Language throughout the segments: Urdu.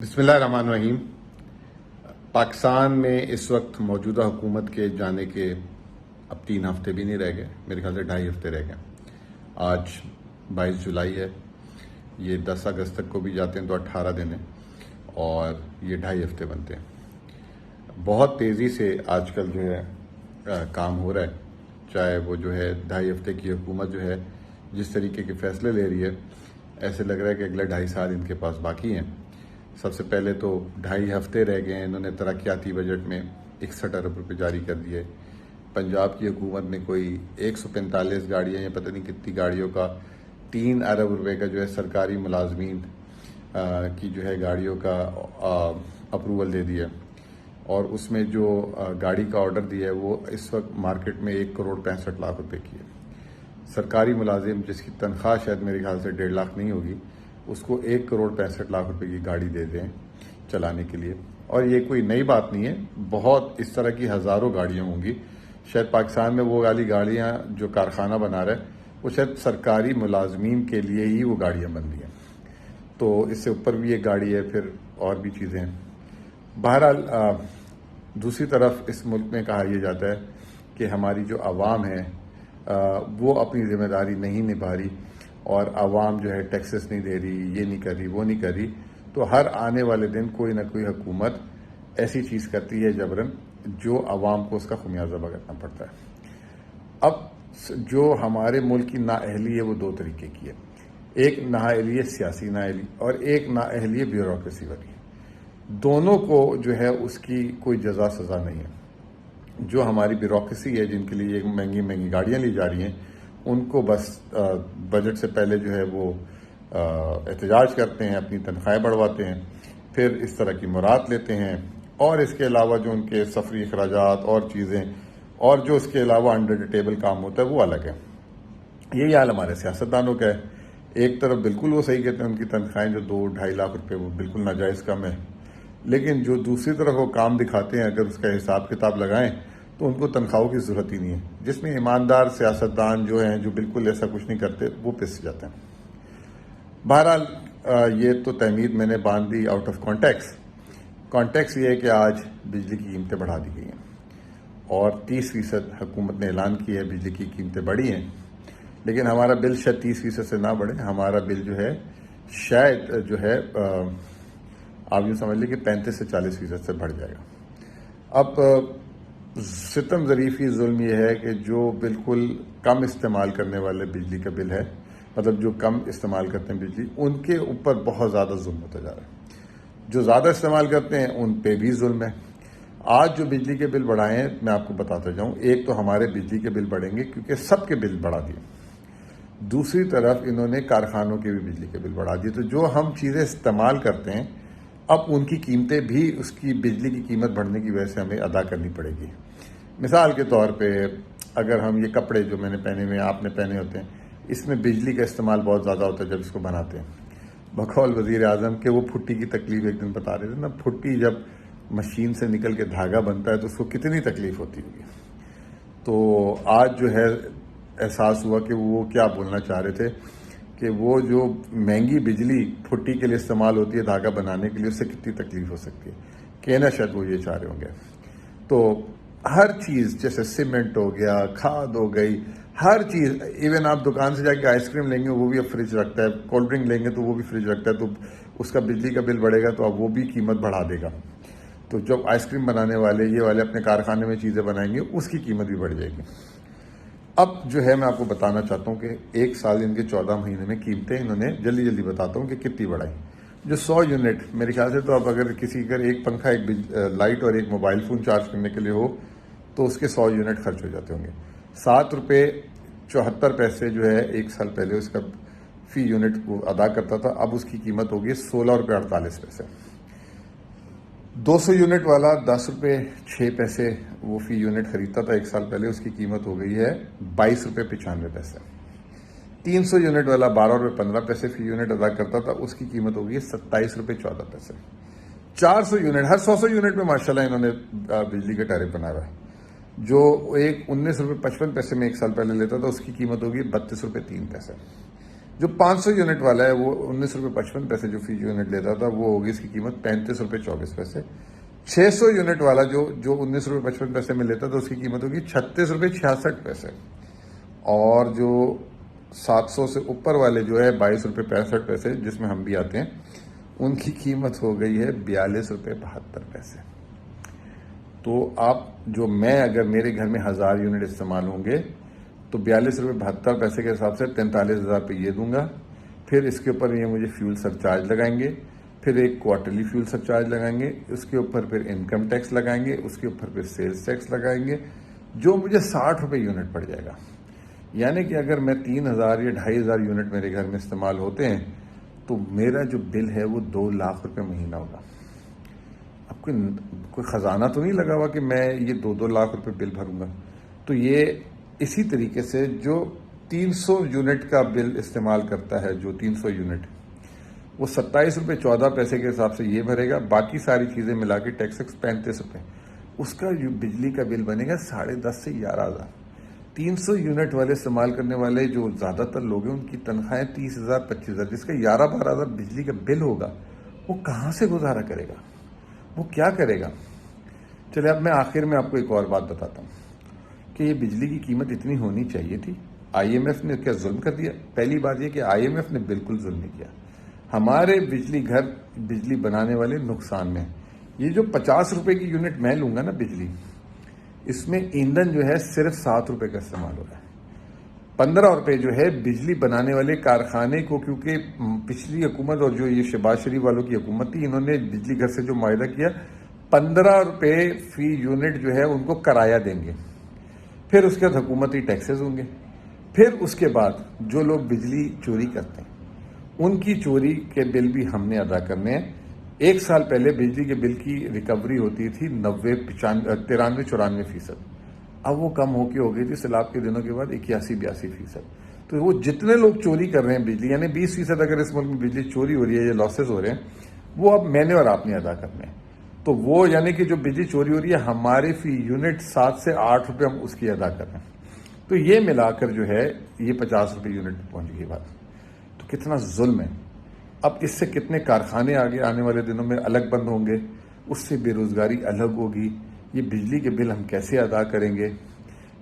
بسم اللہ الرحمن الرحیم۔ پاکستان میں اس وقت موجودہ حکومت کے جانے کے اب 3 ہفتے بھی نہیں رہ گئے، میرے خیال سے 2.5 ہفتے رہ گئے۔ آج 22 جولائی ہے، یہ 10 اگست تک کو بھی جاتے ہیں تو 18 دن ہیں اور یہ 2.5 ہفتے بنتے ہیں۔ بہت تیزی سے آج کل جو ہے کام ہو رہا ہے، چاہے وہ جو ہے 2.5 ہفتے کی حکومت جو ہے جس طریقے کے فیصلے لے رہی ہے، ایسے لگ رہا ہے کہ اگلے 2.5 سال ان کے پاس باقی ہیں۔ سب سے پہلے تو 2.5 ہفتے رہ گئے ہیں، انہوں نے ترقیاتی بجٹ میں 61 ارب روپے جاری کر دیے۔ پنجاب کی حکومت نے کوئی 145 گاڑیاں یا پتہ نہیں کتنی گاڑیوں کا 3 ارب روپے کا جو ہے سرکاری ملازمین کی جو ہے گاڑیوں کا اپروول دے دیا، اور اس میں جو گاڑی کا آرڈر دیا ہے وہ اس وقت مارکیٹ میں 1,65,00,000 روپے کی ہے۔ سرکاری ملازم جس کی تنخواہ شاید میرے خیال سے 1.5 لاکھ نہیں ہوگی، اس کو 1,65,00,000 روپے کی گاڑی دے دیں چلانے کے لیے۔ اور یہ کوئی نئی بات نہیں ہے، بہت اس طرح کی ہزاروں گاڑیاں ہوں گی۔ شاید پاکستان میں وہ والی گاڑیاں جو کارخانہ بنا رہا ہے وہ شاید سرکاری ملازمین کے لیے ہی وہ گاڑیاں بن رہی ہیں، تو اس سے اوپر بھی ایک گاڑی ہے، پھر اور بھی چیزیں ہیں۔ بہرحال دوسری طرف اس ملک میں کہا یہ جاتا ہے کہ ہماری جو عوام ہے وہ اپنی ذمہ داری نہیں نبھا رہی، اور عوام جو ہے ٹیکسز نہیں دے رہی، یہ نہیں کر رہی، وہ نہیں کر رہی، تو ہر آنے والے دن کوئی نہ کوئی حکومت ایسی چیز کرتی ہے جبراً جو عوام کو اس کا خمیازہ بھگتنا پڑتا ہے۔ اب جو ہمارے ملک کی نااہلی ہے وہ 2 طریقے کی ہے، ایک نااہلی ہے سیاسی نااہلی اور ایک نااہلی ہے بیوروکریسی والی۔ دونوں کو جو ہے اس کی کوئی جزا سزا نہیں ہے۔ جو ہماری بیوروکریسی ہے، جن کے لیے مہنگی مہنگی گاڑیاں لی جا رہی ہیں، ان کو بس بجٹ سے پہلے جو ہے وہ احتجاج کرتے ہیں، اپنی تنخواہیں بڑھواتے ہیں، پھر اس طرح کی مراد لیتے ہیں، اور اس کے علاوہ جو ان کے سفری اخراجات اور چیزیں اور جو اس کے علاوہ انڈر ٹیبل کام ہوتا ہے وہ الگ ہے۔ یہی حال ہمارے سیاستدانوں کا ہے۔ ایک طرف بالکل وہ صحیح کہتے ہیں، ان کی تنخواہیں جو 2-2.5 لاکھ روپے وہ بالکل ناجائز کم ہے، لیکن جو دوسری طرف وہ کام دکھاتے ہیں اگر اس کا حساب کتاب لگائیں تو ان کو تنخواہوں کی ضرورت ہی نہیں ہے، جس میں ایماندار سیاستدان جو ہیں جو بالکل ایسا کچھ نہیں کرتے وہ پس جاتے ہیں۔ بہرحال یہ تو تحمید میں نے باندھ دی آؤٹ آف کانٹیکس یہ ہے کہ آج بجلی کی قیمتیں بڑھا دی گئی ہیں، اور 30% حکومت نے اعلان کیا ہے بجلی کی قیمتیں بڑھی ہیں، لیکن ہمارا بل شاید 30% سے نہ بڑھے، ہمارا بل جو ہے شاید جو ہے آپ یوں سمجھ لیں کہ 35 سے 40% سے بڑھ جائے گا۔ اب ستم ظریفی ظلم یہ ہے کہ جو بالکل کم استعمال کرنے والے بجلی کا بل ہے، مطلب جو کم استعمال کرتے ہیں بجلی، ان کے اوپر بہت زیادہ ظلم ہوتا جا رہا ہے۔ جو زیادہ استعمال کرتے ہیں ان پہ بھی ظلم ہے۔ آج جو بجلی کے بل بڑھائے ہیں میں آپ کو بتاتا جاؤں، ایک تو ہمارے بجلی کے بل بڑھیں گے کیونکہ سب کے بل بڑھا دیے، دوسری طرف انہوں نے کارخانوں کے بھی بجلی کے بل بڑھا دیے، تو جو ہم چیزیں استعمال کرتے ہیں اب ان کی قیمتیں بھی اس کی بجلی کی قیمت بڑھنے کی وجہ سے ہمیں ادا کرنی پڑے گی۔ مثال کے طور پہ اگر ہم یہ کپڑے جو میں نے پہنے ہوئے آپ نے پہنے ہوتے ہیں، اس میں بجلی کا استعمال بہت زیادہ ہوتا ہے جب اس کو بناتے ہیں۔ بقول وزیر اعظم کہ وہ پھٹی کی تکلیف ایک دن بتا رہے تھے نا، پھٹی جب مشین سے نکل کے دھاگا بنتا ہے تو اس کو کتنی تکلیف ہوتی ہوگی۔ تو آج جو ہے احساس ہوا کہ وہ کیا بولنا چاہ رہے تھے کہ وہ جو مہنگی بجلی پھٹی کے لیے استعمال ہوتی ہے دھاگا بنانے کے لیے، اس سے کتنی تکلیف ہو سکتی ہے، کہنا شاید وہ یہ چاہ رہے ہوں گے۔ تو ہر چیز جیسے سیمنٹ ہو گیا، کھاد ہو گئی، ہر چیز، ایون آپ دکان سے جا کے آئس کریم لیں گے وہ بھی اب فریج رکھتا ہے، کولڈ ڈرنک لیں گے تو وہ بھی فریج رکھتا ہے، تو اس کا بجلی کا بل بڑھے گا تو اب وہ بھی قیمت بڑھا دے گا۔ تو جب آئس کریم بنانے والے یہ والے اپنے کارخانے میں چیزیں بنائیں گے اس کی قیمت بھی بڑھ جائے گی۔ اب جو ہے میں آپ کو بتانا چاہتا ہوں کہ 1 سال ان کے 14 مہینے میں قیمتیں انہوں نے جلدی بتاتا ہوں کہ کتنی بڑھائی۔ جو 100 یونٹ میرے خیال سے تو اب اگر کسی کا ایک پنکھا، ایک لائٹ اور ایک موبائل فون چارج کرنے کے لیے ہو تو اس کے 100 یونٹ خرچ ہو جاتے ہوں گے۔ 7 روپے 74 پیسے جو ہے 1 سال پہلے اس کا فی یونٹ کو ادا کرتا تھا، اب اس کی قیمت ہوگی 16 روپے 48 پیسے۔ 200 یونٹ والا 10 روپے 6 پیسے وہ فی یونٹ خریدتا تھا 1 سال پہلے، اس کی قیمت ہو گئی ہے 22 روپے 95 پیسے۔ 300 یونٹ والا 12 روپے 15 پیسے فی یونٹ ادا کرتا تھا، اس کی قیمت ہو گئی ہے 27 روپے 14 پیسے۔ 400 یونٹ، ہر 100 یونٹ میں ماشاءاللہ انہوں نے بجلی کا ٹیرف بنا ہوا ہے۔ جو ایک 19 روپے 55 پیسے میں 1 سال پہلے لیتا تھا اس کی قیمت ہوگی 32 روپے 3 پیسے۔ جو 500 یونٹ والا ہے وہ 19.55 جو فی یونٹ لیتا تھا وہ ہوگی اس کی قیمت 35.24 600 یونٹ والا جو 19.55 میں لیتا تھا اس کی قیمت ہوگی 36.66 اور جو 700 سے اوپر والے جو ہے 22.65 جس میں ہم بھی آتے ہیں ان کی قیمت ہو گئی ہے 42.72 تو آپ میں اگر میرے گھر میں 1000 یونٹ استعمال ہوں گے تو 42.72 کے حساب سے 43,000 روپے یہ دوں گا. پھر اس کے اوپر یہ مجھے فیول سرچارج لگائیں گے, پھر ایک کوارٹرلی فیول سرچارج لگائیں گے, اس کے اوپر پھر انکم ٹیکس لگائیں گے, اس کے اوپر پھر سیلز ٹیکس لگائیں گے, جو مجھے 60 روپے یونٹ پڑ جائے گا. یعنی کہ اگر میں 3,000 یا 2,500 یونٹ میرے گھر میں استعمال ہوتے ہیں تو میرا جو بل ہے وہ 2 لاکھ روپے مہینہ ہوگا. اب کوئی خزانہ تو نہیں لگا ہوا کہ میں یہ 2 لاکھ روپے بل بھروں گا. تو یہ اسی طریقے سے جو 300 یونٹ کا بل استعمال کرتا ہے, جو 300 یونٹ وہ 27.14 کے حساب سے یہ بھرے گا, باقی ساری چیزیں ملا کے ٹیکس 35 روپے, اس کا جو بجلی کا بل بنے گا 10.5 سے 11,000. 300 یونٹ والے استعمال کرنے والے جو زیادہ تر لوگ ہیں ان کی تنخواہیں 30,000 25,000, جس کا 11-12,000 بجلی کا بل ہوگا, وہ کہاں سے گزارا کرے گا, وہ کیا کرے گا. چلے اب میں آخر میں آپ کو ایک اور بات بتاتا ہوں کہ یہ بجلی کی قیمت اتنی ہونی چاہیے تھی. آئی ایم ایف نے کیا ظلم کر دیا؟ پہلی بات یہ کہ آئی ایم ایف نے بالکل ظلم نہیں کیا. ہمارے بجلی گھر بجلی بنانے والے نقصان میں. یہ جو 50 روپے کی یونٹ میں لوں گا نا بجلی, اس میں ایندھن جو ہے صرف 7 روپے کا استعمال ہو رہا ہے. 15 روپے جو ہے بجلی بنانے والے کارخانے کو, کیونکہ پچھلی حکومت اور جو یہ شہباز شریف والوں کی حکومت تھی, انہوں نے بجلی گھر سے جو معاہدہ کیا 15 روپے فی یونٹ جو ہے ان کو کرایہ دیں گے. پھر اس کے بعد حکومتی ٹیکسز ہوں گے. پھر اس کے بعد جو لوگ بجلی چوری کرتے ہیں ان کی چوری کے بل بھی ہم نے ادا کرنے ہیں. 1 سال پہلے بجلی کے بل کی ریکوری ہوتی تھی 93-94%. اب وہ کم ہو گئی تھی سیلاب کے دنوں کے بعد 81-82%. تو وہ جتنے لوگ چوری کر رہے ہیں بجلی, یعنی 20% اگر اس ملک میں بجلی چوری ہو رہی ہے یا لاسز ہو رہے ہیں, وہ اب میں نے اور آپ نے ادا کرنے ہیں. تو وہ یعنی کہ جو بجلی چوری ہو رہی ہے ہمارے فی یونٹ 7 سے 8 روپے ہم اس کی ادا کر رہے ہیں. تو یہ ملا کر جو ہے یہ 50 روپے یونٹ پہنچ گئی بات. تو کتنا ظلم ہے. اب اس سے کتنے کارخانے آگے آنے والے دنوں میں الگ بند ہوں گے, اس سے بے روزگاری الگ ہوگی. یہ بجلی کے بل ہم کیسے ادا کریں گے؟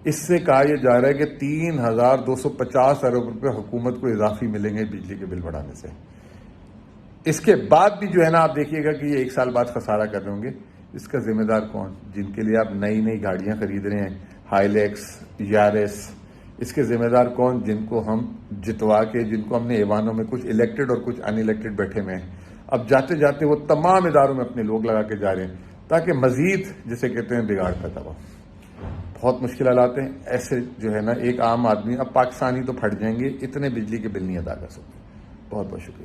اس سے کہا یہ جا رہا ہے کہ 3,250 ارب روپے حکومت کو اضافی ملیں گے بجلی کے بل بڑھانے سے. اس کے بعد بھی جو ہے نا آپ دیکھیے گا کہ یہ 1 سال بعد خسارہ کر رہے ہوں گے. اس کا ذمہ دار کون؟ جن کے لیے آپ نئی گاڑیاں خرید رہے ہیں, ہائیلیکس, یارس. اس کے ذمہ دار کون؟ جن کو ہم جتوا کے, جن کو ہم نے ایوانوں میں کچھ الیکٹڈ اور کچھ ان الیکٹڈ بیٹھے ہوئے ہیں. اب جاتے جاتے وہ تمام اداروں میں اپنے لوگ لگا کے جا رہے ہیں تاکہ مزید جسے کہتے ہیں بگاڑ پیدا ہو. بہت مشکل حالات ہیں. ایسے جو ہے نا ایک عام آدمی, اب پاکستانی تو پھٹ جائیں گے, اتنے بجلی کے بل نہیں ادا کر سکتے. بہت بہت شکریہ.